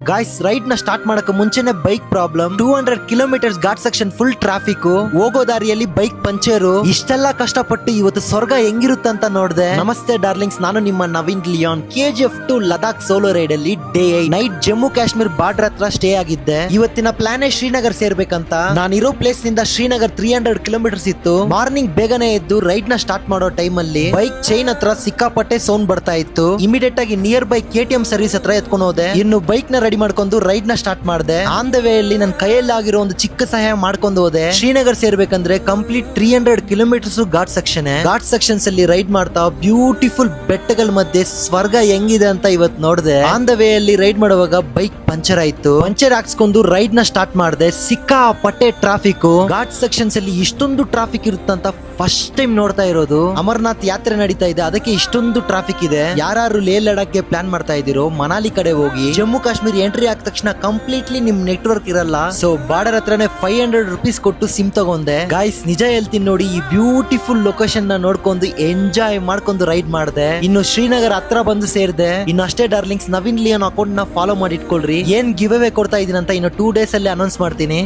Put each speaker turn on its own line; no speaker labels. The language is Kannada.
ಗಾಯ್ಸ್ ರೈಡ್ ನ ಸ್ಟಾರ್ಟ್ ಮಾಡಕ ಮುಂಚೆನೆ bike problem, 200 kilometres ghat section full traffic, ಹೋಗೋ ದಾರಿಯಲ್ಲಿ ಬೈಕ್ ಪಂಚರು. ಇಷ್ಟೆಲ್ಲ ಕಷ್ಟಪಟ್ಟು ಇವತ್ತು ಸ್ವರ್ಗ ಹೆಂಗಿರುತ್ತಂತ ನೋಡ್ದೆ. ನಮಸ್ತೆ ಡಾರ್ಲಿಂಗ್ಸ್, ನಾನು ನಿಮ್ಮ Naveen Leon. KGF to Ladakh solo ride ಅಲ್ಲಿ day 8 night Jammu Kashmir border ಹತ್ರ ಸ್ಟೇ ಆಗಿದ್ದೆ. ಇವತ್ತಿನ ಪ್ಲಾನೇ ಶ್ರೀನಗರ್ ಸೇರ್ಬೇಕಂತ. ನಾನಿರೋ ಪ್ಲೇಸ್ ನಿಂದ ಶ್ರೀನಗರ್ 300 ಕಿಲೋಮೀಟರ್ಸ್ ಇತ್ತು. ಮಾರ್ನಿಂಗ್ ಬೇಗನೆ ಎದ್ದು ರೈಡ್ ನ ಸ್ಟಾರ್ಟ್ ಮಾಡೋ ಟೈಮ್ ಅಲ್ಲಿ ಬೈಕ್ ಚೈನ್ ಹತ್ರ ಸಿಕ್ಕಾಪಟ್ಟೆ ಸೌಂಡ್ ಬರ್ತಾ ಇತ್ತು. ಇಮಿಡಿಯೇಟ್ ಆಗಿ ನಿಯರ್ ಬೈ KTM ಸರ್ವಿಸ್ ಹತ್ರ ಎತ್ಕೊಂಡು ಹೋದೆ. ಇನ್ನು ಬೈಕ್ ನ ರೆಡಿ ಮಾಡ್ಕೊಂಡು ರೈಡ್ ನ ಸ್ಟಾರ್ಟ್ ಮಾಡಿದೆ. ಆನ್ ದ ವೇ ಅಲ್ಲಿ ನನ್ನ ಕೈಯಲ್ಲಿ ಆಗಿರೋ ಒಂದು ಚಿಕ್ಕ ಸಹಾಯ ಮಾಡ್ಕೊಂಡು ಹೋದೆ. ಶ್ರೀನಗರ್ ಸೇರ್ಬೇಕಂದ್ರೆ ಕಂಪ್ಲೀಟ್ 300 ಕಿಲೋಮೀಟರ್ಸ್ ಘಾಟ್ ಸೆಕ್ಷನ್ಸ್ ಅಲ್ಲಿ ರೈಡ್ ಮಾಡ್ತಾ ಬ್ಯೂಟಿಫುಲ್ ಬೆಟ್ಟಗಳ ಮಧ್ಯೆ ಸ್ವರ್ಗ ಹೆಂಗಿದೆ ಅಂತ ಇವತ್ತು ನೋಡಿದೆ. ಆನ್ ದ ವೇ ಅಲ್ಲಿ ರೈಡ್ ಮಾಡುವಾಗ ಬೈಕ್ ಪಂಚರ್ ಆಯ್ತು. ಪಂಚರ್ ಹಾಕ್ಸ್ಕೊಂಡು ರೈಡ್ ನ ಸ್ಟಾರ್ಟ್ ಮಾಡಿದೆ. ಸಿಕ್ಕಾಪಟ್ಟೆ ಟ್ರಾಫಿಕ್. ಘಾಟ್ ಸೆಕ್ಷನ್ಸ್ ಅಲ್ಲಿ ಇಷ್ಟೊಂದು ಟ್ರಾಫಿಕ್ ಇರುತ್ತಂತ ಫಸ್ಟ್ ಟೈಮ್ ನೋಡ್ತಾ ಇರೋದು. ಅಮರ್ನಾಥ್ ಯಾತ್ರೆ ನಡೀತಾ ಇದೆ, ಅದಕ್ಕೆ ಇಷ್ಟೊಂದು ಟ್ರಾಫಿಕ್ ಇದೆ. ಯಾರು ಲೇ ಲಡಾಖ್ಗೆ ಪ್ಲಾನ್ ಮಾಡ್ತಾ ಇದ್ದೀರೋ ಮನಾಲಿ ಕಡೆ ಹೋಗಿ. ಜಮ್ಮು ಕಾಶ್ಮೀರ್ ಎಂಟ್ರಿ ಆದ ತಕ್ಷಣ ಕಂಪ್ಲೀಟ್ಲಿ ನಿಮ್ ನೆಟ್ವರ್ಕ್ ಇರಲ್ಲ. ಸೊ ಬಾರ್ಡರ್ ಹತ್ರನೇ 500 ರುಪೀಸ್ ಕೊಟ್ಟು ಸಿಮ್ ತಗೊಂಡೆ. ಗಾಯ್ಸ್ ನಿಜ ಹೇಳ್ತೀನಿ ನೋಡಿ, ಈ ಬ್ಯೂಟಿಫುಲ್ ಲೊಕೇಶನ್ ನ ನೋಡ್ಕೊಂಡು ಎಂಜಾಯ್ ಮಾಡ್ಕೊಂಡು ರೈಡ್ ಮಾಡಿದೆ. ಇನ್ನು ಶ್ರೀನಗರ್ ಹತ್ರ ಬಂದು ಸೇರಿದೆ. ಇನ್ನು ಅಷ್ಟೇ ಡಾರ್ಲಿಂಗ್ಸ್, ನವೀನ್ ಲಿಯಾನ್ ಅಕೌಂಟ್ ನ ಫಾಲೋ ಮಾಡಿ ಇಟ್ಕೊಳ್ರಿ. ಏನ್ ಗಿವ್ ಅವೇ ಕೊಡ್ತಾ ಇದೀನಿ ಅಂತ ಇನ್ನು 2 ಡೇಸ್ ಅಲ್ಲಿ ಅನೌನ್ಸ್ ಮಾಡ್ತೀನಿ.